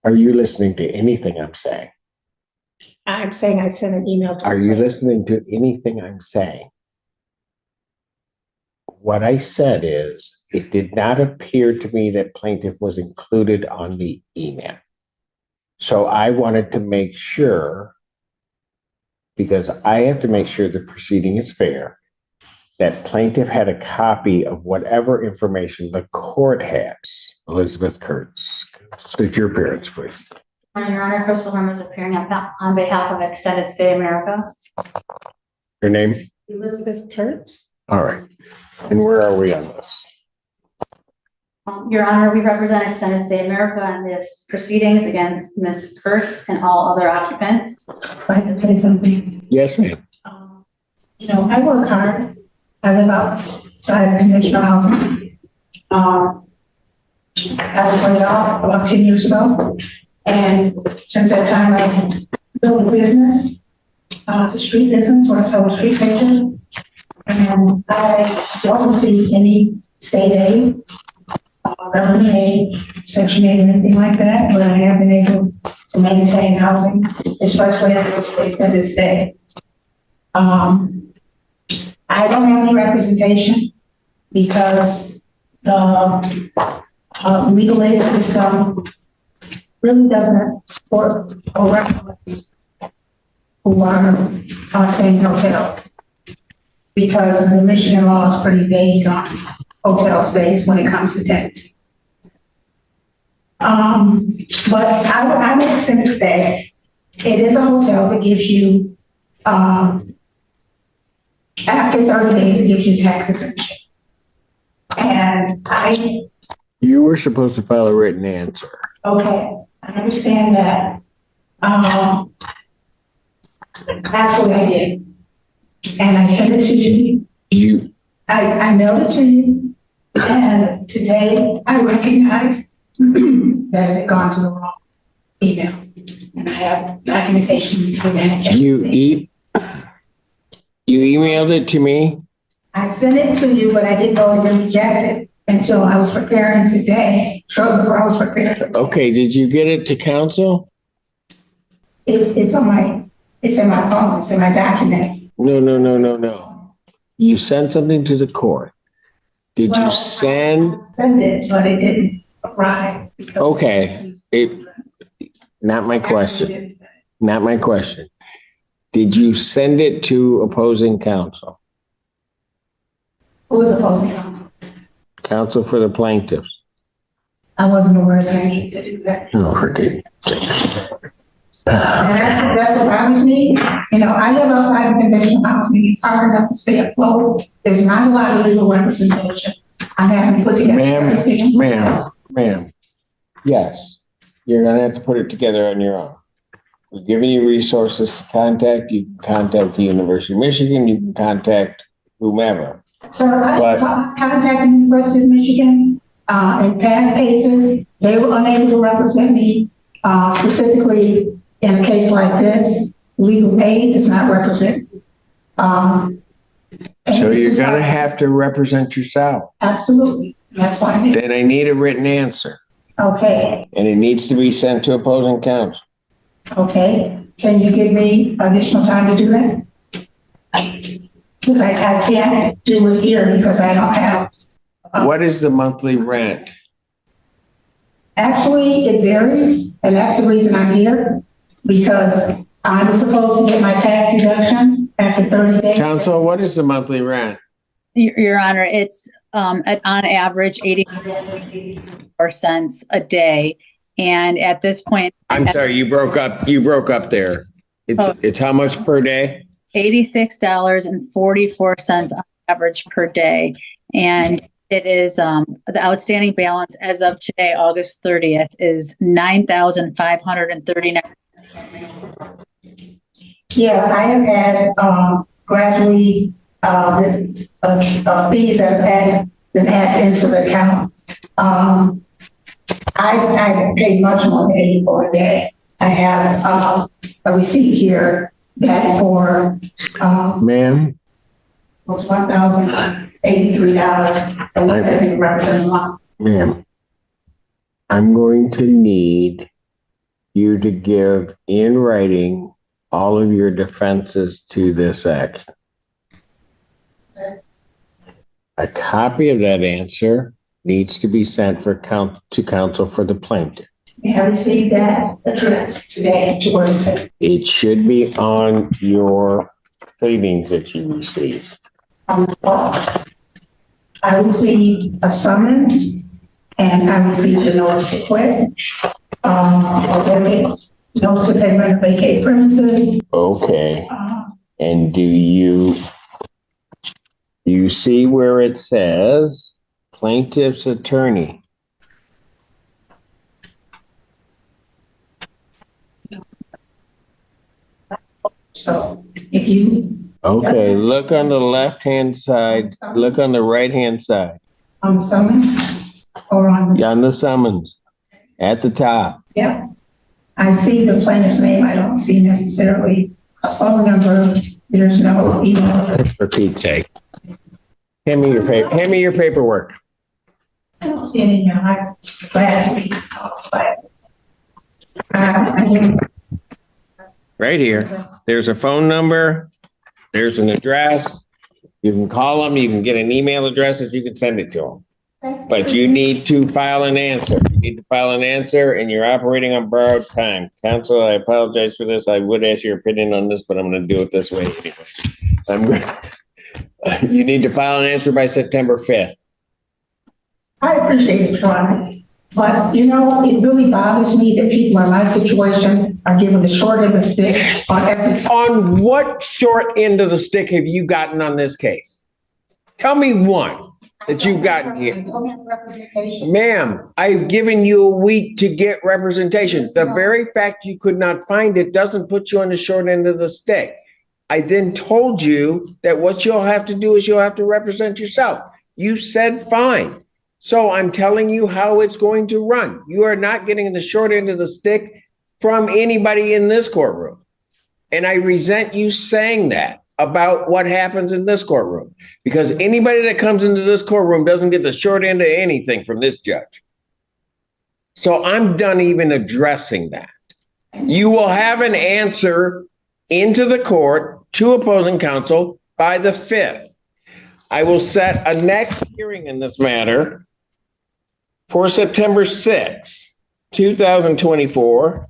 Are you listening to anything I'm saying? I'm saying I sent an email to. Are you listening to anything I'm saying? What I said is, it did not appear to me that plaintiff was included on the email. So I wanted to make sure, because I have to make sure the proceeding is fair, that plaintiff had a copy of whatever information the court has. Elizabeth Kurtz, state your appearance, please. Your Honor, Crystal Herm is appearing on behalf of Extended Stay America. Your name? Elizabeth Kurtz. All right. And where are we on this? Your Honor, we represent Extended Stay America in this proceedings against Ms. Kurtz and all other occupants. If I can say something. Yes, ma'am. I work hard. I live outside of conventional housing. I was laid off about 10 years ago. And since that time, I've built a business. It's a street business where I sell street paper. And I don't receive any state aid, government aid, Section 8, or anything like that, but I have been able to maintain housing, especially at the extended stay. I don't have any representation because the legal aid system really doesn't support or represent who are staying in hotels, because the Michigan law is pretty vague on hotel stays when it comes to tenants. But I would extend a stay. It is a hotel that gives you, after 30 days, it gives you tax exemption. And you were supposed to file a written answer. Okay, I understand that. Actually, I did. And I sent it to you. I mailed it to you. And today I recognized that it had gone to the wrong email. And I have documentation for that. You emailed it to me? I sent it to you, but I didn't know it was rejected until I was preparing today. Shortly before I was preparing. Okay, did you get it to counsel? It's in my phone, it's in my documents. No. You sent something to the court. Did you send? I sent it, but it didn't arrive. Okay, not my question. Not my question. Did you send it to opposing counsel? Who was opposing counsel? Counsel for the plaintiffs. I wasn't aware that I needed to do that. Oh, forget. That's what bothers me. I live outside of conventional housing. It's hard enough to stay afloat. There's not a lot of legal representation. I'm having to put together. Ma'am. Yes, you're gonna have to put it together on your own. We're giving you resources to contact. You can contact the University of Michigan. You can contact whomever. Sir, I contacted the University of Michigan. In past cases, they were unable to represent me. Specifically, in a case like this, legal aid does not represent. So you're going to have to represent yourself. Absolutely. That's why I Then I need a written answer. Okay. And it needs to be sent to opposing counsel. Okay. Can you give me additional time to do that? Because I can't do it here because I don't have. What is the monthly rent? Actually, it varies, and that's the reason I'm here, because I'm supposed to get my tax deduction after 30 days. Counsel, what is the monthly rent? Your Honor, it's on average 84 cents a day. And at this point, I'm sorry, you broke up there. It's how much per day? $86.44 on average per day. And it is the outstanding balance as of today, August 30th, is $9,539. Yeah, I have had gradually the fees that have been added into the account. I paid much more than 84 a day. I have a receipt here that for ma'am, was $1,083, and that doesn't represent a lot. Ma'am, I'm going to need you to give in writing all of your defenses to this action. A copy of that answer needs to be sent to counsel for the plaintiff. May I receive that address today to where it's at? It should be on your pleadings that you received. I received a summons and I received a notice to quit. Notice of payment of vacate premises. Okay. And do you see where it says plaintiff's attorney? So if you. Okay, look on the left-hand side, look on the right-hand side. On the summons or on? On the summons, at the top. Yeah. I see the plaintiff's name. I don't see necessarily a phone number. There's no email. For Pete's sake. Hand me your paperwork. I don't see any email. I'm glad to be. Right here. There's a phone number. There's an address. You can call them. You can get an email address that you can send it to them. But you need to file an answer. You need to file an answer and you're operating on borrowed time. Counsel, I apologize for this. I would ask your opinion on this, but I'm going to do it this way anyway. You need to file an answer by September 5th. I appreciate it, Ron. But, you know, it really bothers me that people in my situation are given the short end of the stick on everything. On what short end of the stick have you gotten on this case? Tell me one that you've gotten here. Ma'am, I've given you a week to get representation. The very fact you could not find it doesn't put you on the short end of the stick. I then told you that what you'll have to do is you'll have to represent yourself. You said fine. So I'm telling you how it's going to run. You are not getting the short end of the stick from anybody in this courtroom. And I resent you saying that about what happens in this courtroom, because anybody that comes into this courtroom doesn't get the short end of anything from this judge. So I'm done even addressing that. You will have an answer into the court to opposing counsel by the 5th. I will set a next hearing in this matter for September 6th, 2024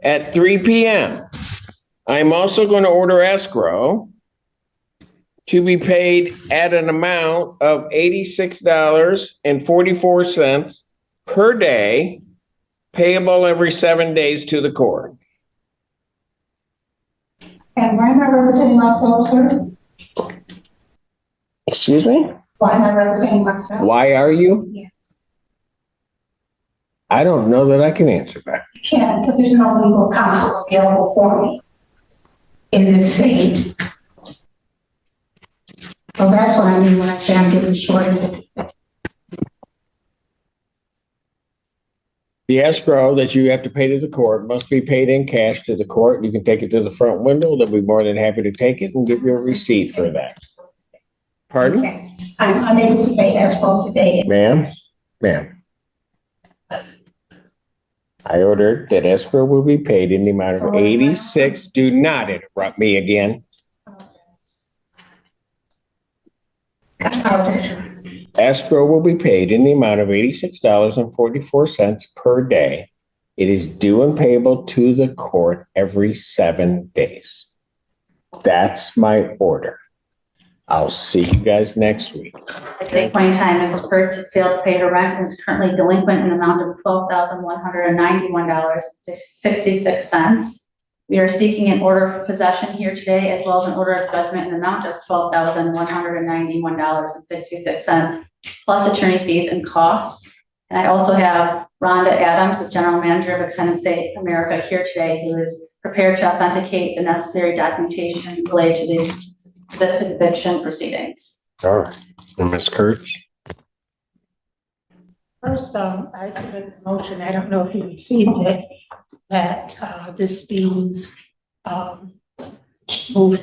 at 3 p.m. I'm also going to order escrow to be paid at an amount of $86.44 per day, payable every 7 days to the court. And why am I representing myself, sir? Excuse me? Why am I representing myself? Why are you? Yes. I don't know that I can answer that. You can't, because there's no legal counsel available for me in this state. So that's what I mean when I say I'm getting short of it. The escrow that you have to pay to the court must be paid in cash to the court. You can take it to the front window. They'll be more than happy to take it and give you a receipt for that. Pardon? Okay. I'm unable to pay escrow today. Ma'am, I ordered that escrow will be paid in the amount of 86. Do not interrupt me again. Escrow will be paid in the amount of $86.44 per day. It is due and payable to the court every 7 days. That's my order. I'll see you guys next week. At this point in time, Mrs. Kurtz has failed to pay her rent and is currently delinquent in the amount of $12,191.66. We are seeking an order of possession here today, as well as an order of judgment in the amount of $12,191.66, plus attorney fees and costs. And I also have Rhonda Adams, the General Manager of Defendant State America, here today, who is prepared to authenticate the necessary documentation related to this eviction proceedings. All right. And Ms. Kurtz? First, I submit a motion, I don't know if you received it, that this be moved to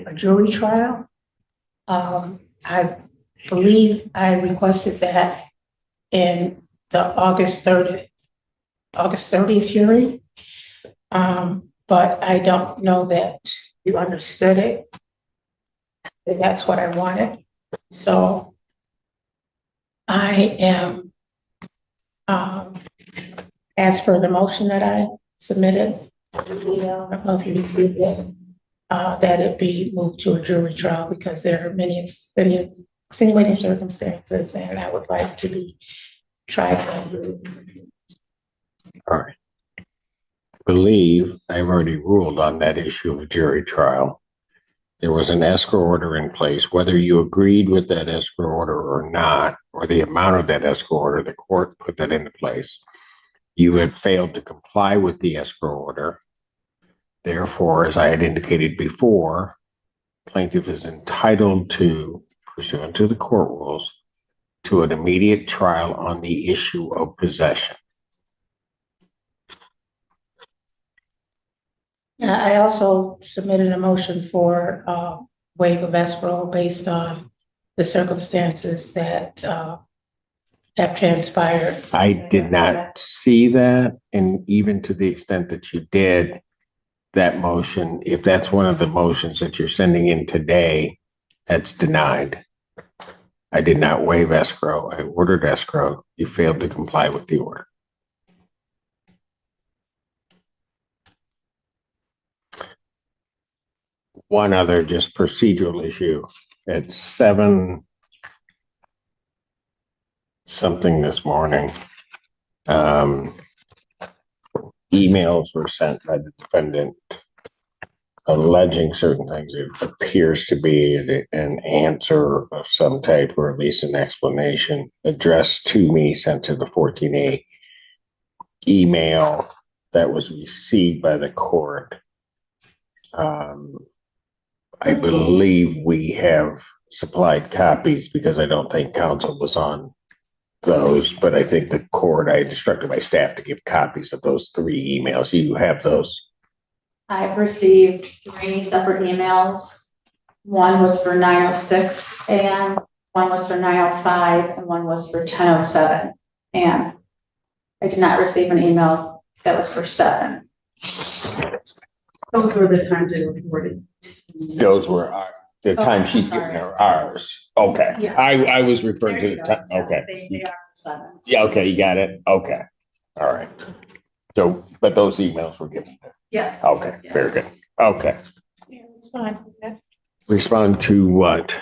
a jury trial. I believe I requested that in the August 30th hearing. But I don't know that you understood it. And that's what I wanted. So I am, as for the motion that I submitted, I don't know if you received it, that it be moved to a jury trial because there are many extenuating circumstances and I would like to be tried. All right. I believe I've already ruled on that issue of a jury trial. There was an escrow order in place. Whether you agreed with that escrow order or not, or the amount of that escrow order, the court put that into place. You had failed to comply with the escrow order. Therefore, as I had indicated before, plaintiff is entitled to, pursuant to the court rules, to an immediate trial on the issue of possession. I also submitted a motion for waive of escrow based on the circumstances that have transpired. I did not see that, and even to the extent that you did, that motion, if that's one of the motions that you're sending in today, that's denied. I did not waive escrow. I ordered escrow. You failed to comply with the order. One other just procedural issue at 7 something this morning. Emails were sent by the defendant alleging certain things. It appears to be an answer of some type, or at least an explanation addressed to me, sent to the 14A email that was received by the court. I believe we have supplied copies because I don't think counsel was on those, but I think the court, I instructed my staff to give copies of those 3 emails. You have those? I've received 3 separate emails. One was for 9:06 a.m., one was for 9:05, and one was for 10:07 a.m. I did not receive an email that was for 7. Those were the times they reported. Those were the time she's given her ours. Okay. Yeah. I was referring to the time. Okay. They are for 7. Yeah, okay, you got it. Okay. All right. So, but those emails were given. Yes. Okay, very good. Okay. Yeah, it's fine. Respond to what?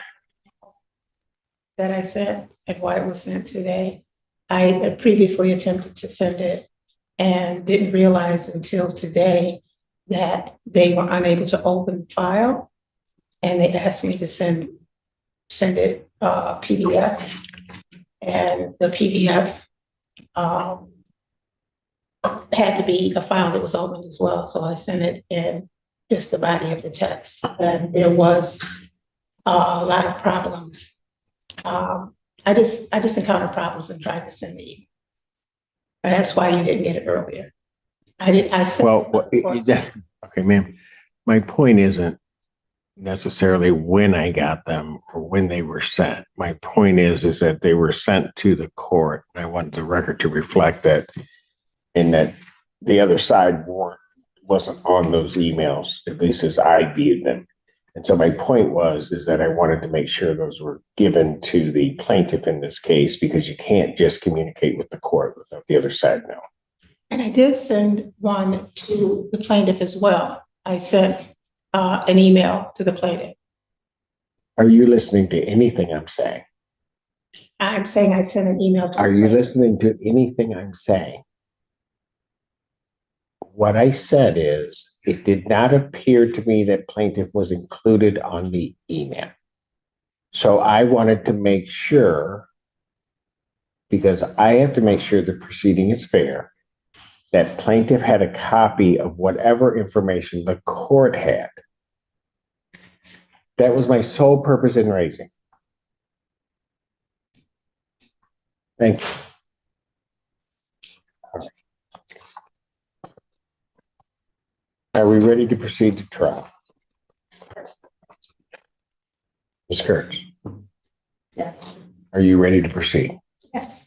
That I sent and why it was sent today. I had previously attempted to send it and didn't realize until today that they were unable to open the file. And they asked me to send it PDF. And the PDF had to be a file that was opened as well. So I sent it in just the body of the text. And there was a lot of problems. I just encountered problems in trying to send the email. And that's why you didn't get it earlier. I sent. Well, okay, ma'am. My point isn't necessarily when I got them or when they were sent. My point is that they were sent to the court. And I want the record to reflect that, and that the other side wasn't on those emails, at least as I viewed them. And so my point is that I wanted to make sure those were given to the plaintiff in this case, because you can't just communicate with the court without the other side knowing. And I did send one to the plaintiff as well. I sent an email to the plaintiff. Are you listening to anything I'm saying? I'm saying I sent an email to. Are you listening to anything I'm saying? What I said is, it did not appear to me that plaintiff was included on the email. So I wanted to make sure, because I have to make sure the proceeding is fair, that plaintiff had a copy of whatever information the court had. That was my sole purpose in raising. Thank you. Are we ready to proceed to trial? Ms. Kurtz, Yes. are you ready to proceed? Yes.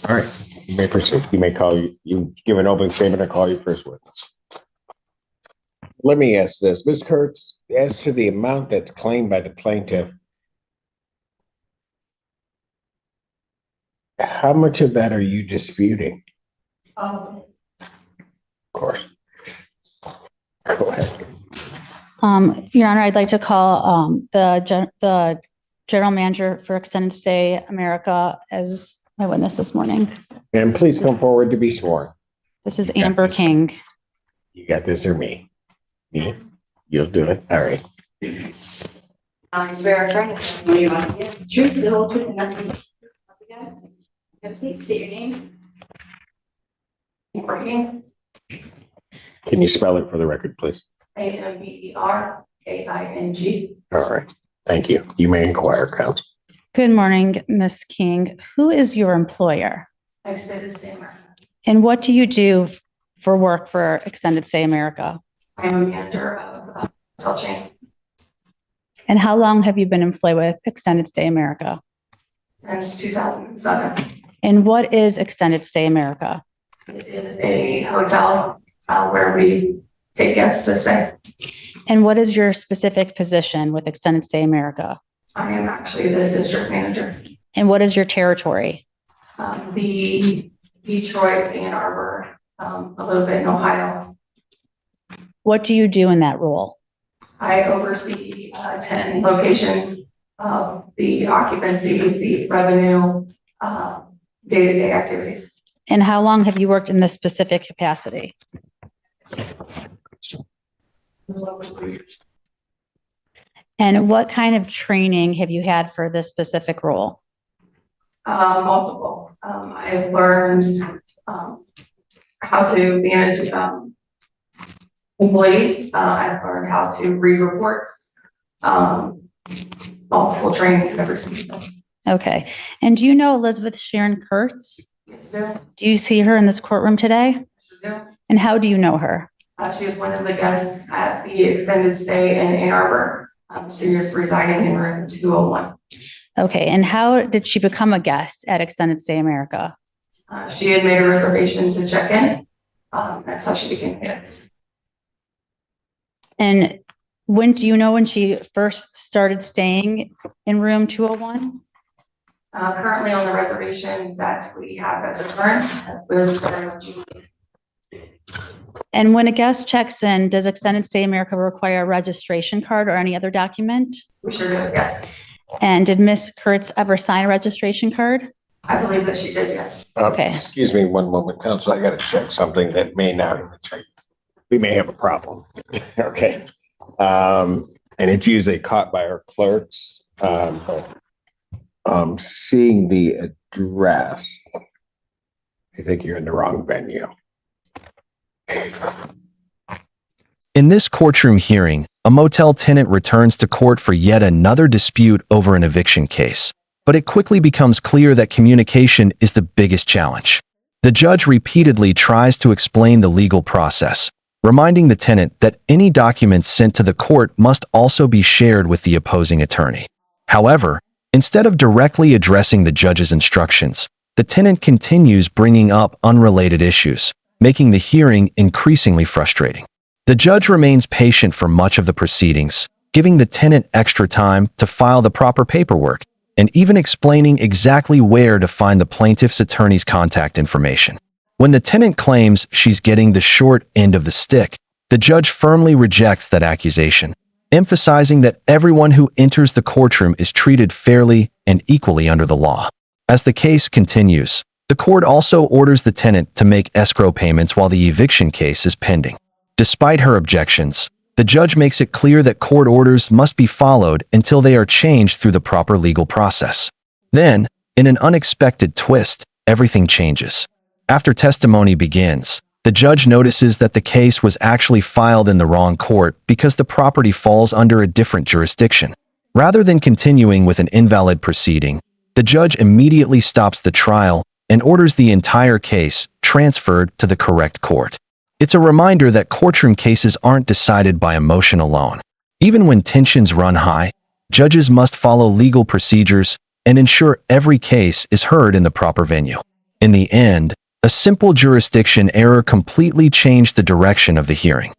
All right, you may proceed. You may call you give an opening statement or call your first witness. let me ask this, Ms. Kurtz, as to the amount that's claimed by the plaintiff, how much of that are you disputing? Um, Of course. Go ahead. Your Honor, I'd like to call the General Manager for Extended Stay America as my witness this morning. And please come forward to be sworn. This is You got Amber this. King. You got this or me? Me? You'll do it. All right. I swear, it's true, the whole truth, and nothing. Have a seat, state your name. working, Can you spell it for the record, please? AMBERKING. All right. Thank you. You may inquire, counsel. Good morning, Ms. King. Who is your employer? Extended Stay America. And what do you do for work for Extended Stay America? I am a manager of a hotel chain And how long have you been employed with Extended Stay America? since 2007. And what is Extended Stay America? It is a hotel where we take guests to stay. And what is your specific position with Extended Stay America? I am actually the district manager. And what is your territory? The Detroit, Ann Arbor, a little bit in Ohio. What do you do in that role? I oversee 10 locations, the occupancy, the revenue, day-to-day activities. And how long have you worked in this specific capacity? And what kind of training have you had for this specific role? Multiple. I've learned how to manage employees. I've learned how to read reports. Multiple trainings every single day. Okay. And do you know Elizabeth Sharon Kurtz? Yes, ma'am. Do you see her in this courtroom today? Yes, ma'am. And how do you know her? She is one of the guests at the extended stay in Ann Arbor. She is residing in room 201. Okay. And how did she become a guest at Extended Stay America? She had made a reservation to check in. That's how she became a guest. And when do you know when she first started staying in room 201? Currently on the reservation that we have as a current was June. And when a guest checks in, does Extended Stay America require a registration card or any other document? We sure do, yes. And did Ms. Kurtz ever sign a registration card? I believe that she did, yes. Okay. Excuse me one moment, counsel. I got to check something that may not have been checked. We may have a problem. Okay. And it's usually caught by our clerks. Seeing the address, I think you're in the wrong venue. In this courtroom hearing, a motel tenant returns to court for yet another dispute over an eviction case, but it quickly becomes clear that communication is the biggest challenge. The judge repeatedly tries to explain the legal process, reminding the tenant that any documents sent to the court must also be shared with the opposing attorney. However, instead of directly addressing the judge's instructions, the tenant continues bringing up unrelated issues, making the hearing increasingly frustrating. The judge remains patient for much of the proceedings, giving the tenant extra time to file the proper paperwork, and even explaining exactly where to find the plaintiff's attorney's contact information. When the tenant claims she's getting the short end of the stick, the judge firmly rejects that accusation, emphasizing that everyone who enters the courtroom is treated fairly and equally under the law. As the case continues, the court also orders the tenant to make escrow payments while the eviction case is pending. Despite her objections, the judge makes it clear that court orders must be followed until they are changed through the proper legal process. Then, in an unexpected twist, everything changes. After testimony begins, the judge notices that the case was actually filed in the wrong court because the property falls under a different jurisdiction. Rather than continuing with an invalid proceeding, the judge immediately stops the trial and orders the entire case transferred to the correct court. It's a reminder that courtroom cases aren't decided by emotion alone. Even when tensions run high, judges must follow legal procedures and ensure every case is heard in the proper venue. In the end, a simple jurisdiction error completely changed the direction of the hearing.